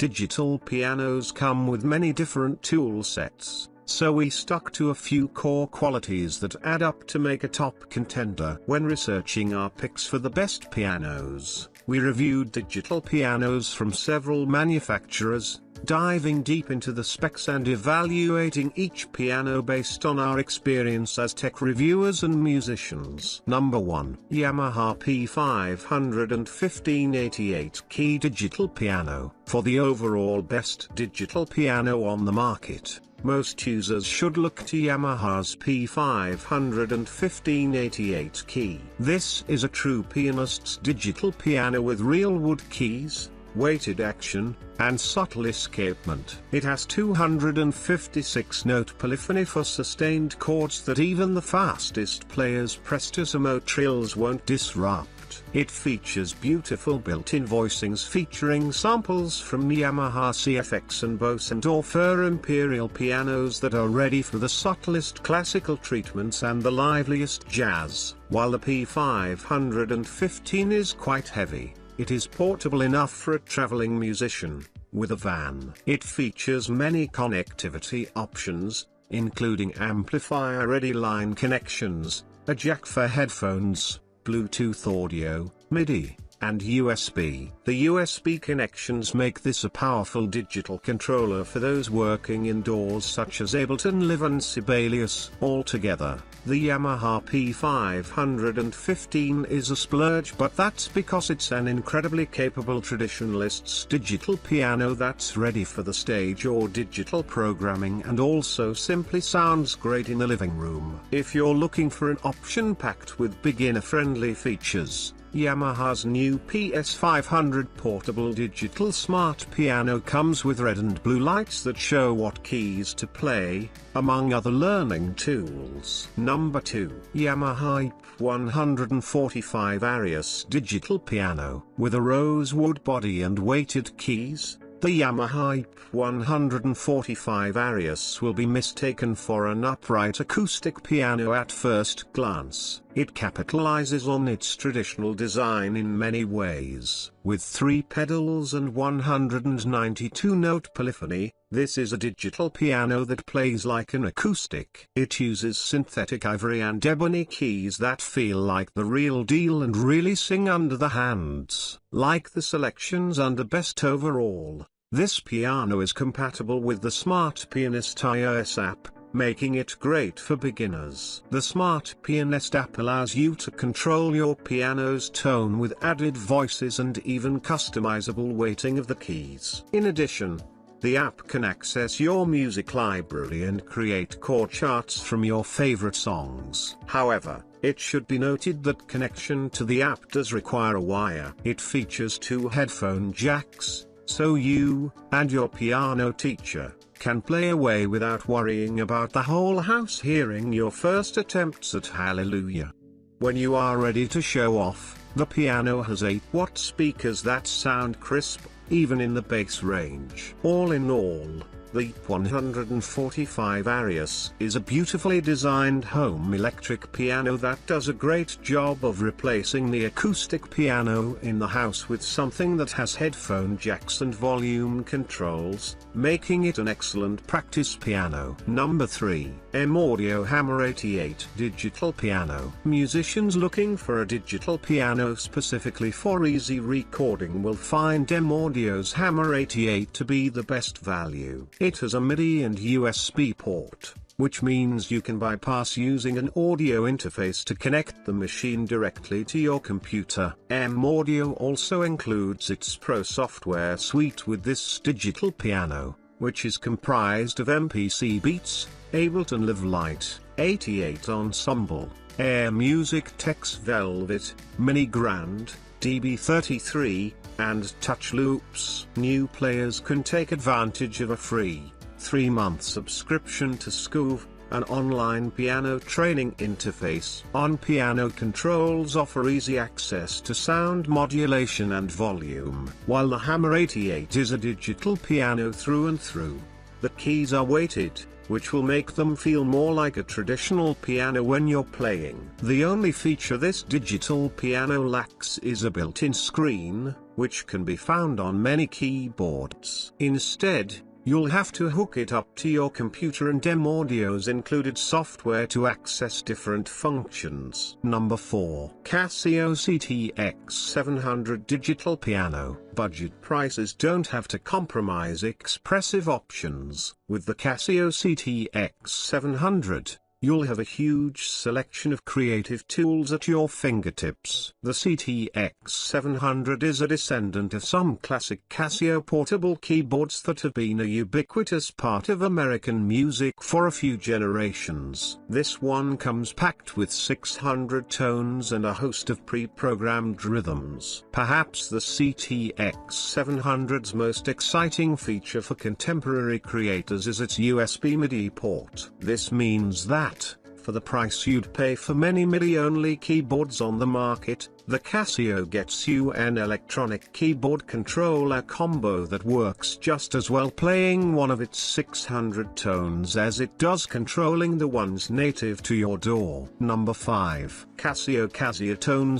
Digital pianos come with many different tool sets, so we stuck to a few core qualities that add up to make a top contender. When researching our picks for the best pianos, we reviewed digital pianos from several manufacturers, diving deep into the specs and evaluating each piano based on our experience as tech reviewers and musicians. Number 1. Yamaha P515 key digital piano. For the overall best digital piano on the market, most users should look to Yamaha's P515 key. This is a true pianist's digital piano with real wood keys, weighted action, and subtle escapement. It has 256-note polyphony for sustained chords that even the fastest players' prestissimo trills won't disrupt. It features beautiful built-in voicings featuring samples from Yamaha CFX and Bose and Dorfer Imperial pianos that are ready for the subtlest classical treatments and the liveliest jazz. While the P515 is quite heavy, it is portable enough for a traveling musician with a van. It features many connectivity options, including amplifier-ready line connections, a jack for headphones, Bluetooth audio, MIDI, and USB. The USB connections make this a powerful digital controller for those working indoors such as Ableton Live and Sibelius. Altogether, the Yamaha P515 is a splurge, but that's because it's an incredibly capable traditionalist's digital piano that's ready for the stage or digital programming and also simply sounds great in the living room. If you're looking for an option packed with beginner-friendly features, Yamaha's new PS500 portable digital smart piano comes with red and blue lights that show what keys to play, among other learning tools. Number 2. Yamaha EP145 Arius digital piano. With a rosewood body and weighted keys, the Yamaha EP145 Arius will be mistaken for an upright acoustic piano at first glance. It capitalizes on its traditional design in many ways. With 3 pedals and 192-note polyphony, this is a digital piano that plays like an acoustic. It uses synthetic ivory and ebony keys that feel like the real deal and really sing under the hands. Like the selections under Best Overall, this piano is compatible with the Smart Pianist iOS app, making it great for beginners. The Smart Pianist app allows you to control your piano's tone with added voices and even customizable weighting of the keys. In addition, the app can access your music library and create chord charts from your favorite songs. However, it should be noted that connection to the app does require a wire. It features 2 headphone jacks, so you and your piano teacher can play away without worrying about the whole house hearing your first attempts at Hallelujah. When you are ready to show off, the piano has 8-watt speakers that sound crisp, even in the bass range. All in all, the EP145 Arius is a beautifully designed home electric piano that does a great job of replacing the acoustic piano in the house with something that has headphone jacks and volume controls, making it an excellent practice piano. Number 3. M-Audio Hammer 88 Digital Piano. Musicians looking for a digital piano specifically for easy recording will find M-Audio's Hammer 88 to be the best value. It has a MIDI and USB port, which means you can bypass using an audio interface to connect the machine directly to your computer. M-Audio also includes its Pro software suite with this digital piano, which is comprised of MPC Beats, Ableton Live Lite, 88 Ensemble, Air Music Tex Velvet, Mini Grand, DB33, and Touch Loops. New players can take advantage of a free 3-month subscription to Scoove, an online piano training interface. On-piano controls offer easy access to sound modulation and volume. While the Hammer 88 is a digital piano through and through, the keys are weighted, which will make them feel more like a traditional piano when you're playing. The only feature this digital piano lacks is a built-in screen, which can be found on many keyboards. Instead, you'll have to hook it up to your computer, and M-Audio's included software to access different functions. Number 4. Casio CTX700 Digital Piano. Budget prices don't have to compromise expressive options. With the Casio CTX700, you'll have a huge selection of creative tools at your fingertips. The CTX700 is a descendant of some classic Casio portable keyboards that have been a ubiquitous part of American music for a few generations. This one comes packed with 600 tones and a host of pre-programmed rhythms. Perhaps the CTX700's most exciting feature for contemporary creators is its USB MIDI port. This means that, for the price you'd pay for many MIDI-only keyboards on the market, the Casio gets you an electronic keyboard controller combo that works just as well playing one of its 600 tones as it does controlling the ones native to your DAW. Number 5. Casio Casiotone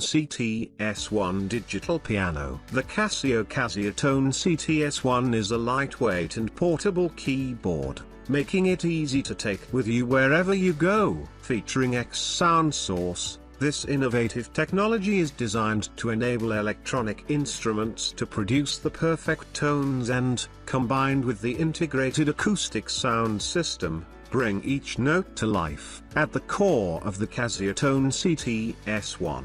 CTS1 Digital Piano. The Casio Casiotone CTS1 is a lightweight and portable keyboard, making it easy to take with you wherever you go. Featuring X sound source, this innovative technology is designed to enable electronic instruments to produce the perfect tones and, combined with the integrated acoustic sound system, bring each note to life. At the core of the Casiotone CTS1,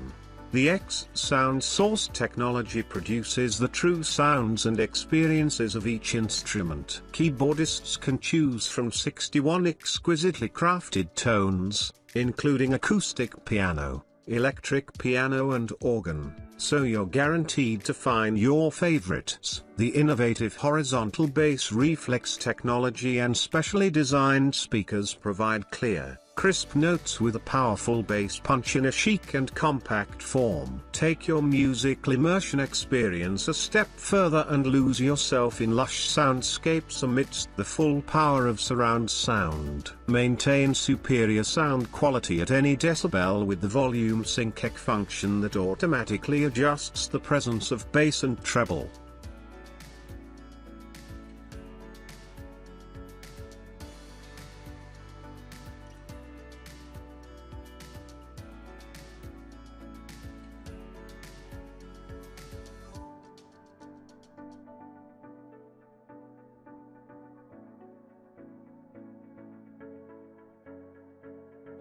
the X sound source technology produces the true sounds and experiences of each instrument. Keyboardists can choose from 61 exquisitely crafted tones, including acoustic piano, electric piano and organ, so you're guaranteed to find your favorites. The innovative horizontal bass reflex technology and specially designed speakers provide clear, crisp notes with a powerful bass punch in a chic and compact form. Take your musical immersion experience a step further and lose yourself in lush soundscapes amidst the full power of surround sound. Maintain superior sound quality at any decibel with the volume sync function that automatically adjusts the presence of bass and treble.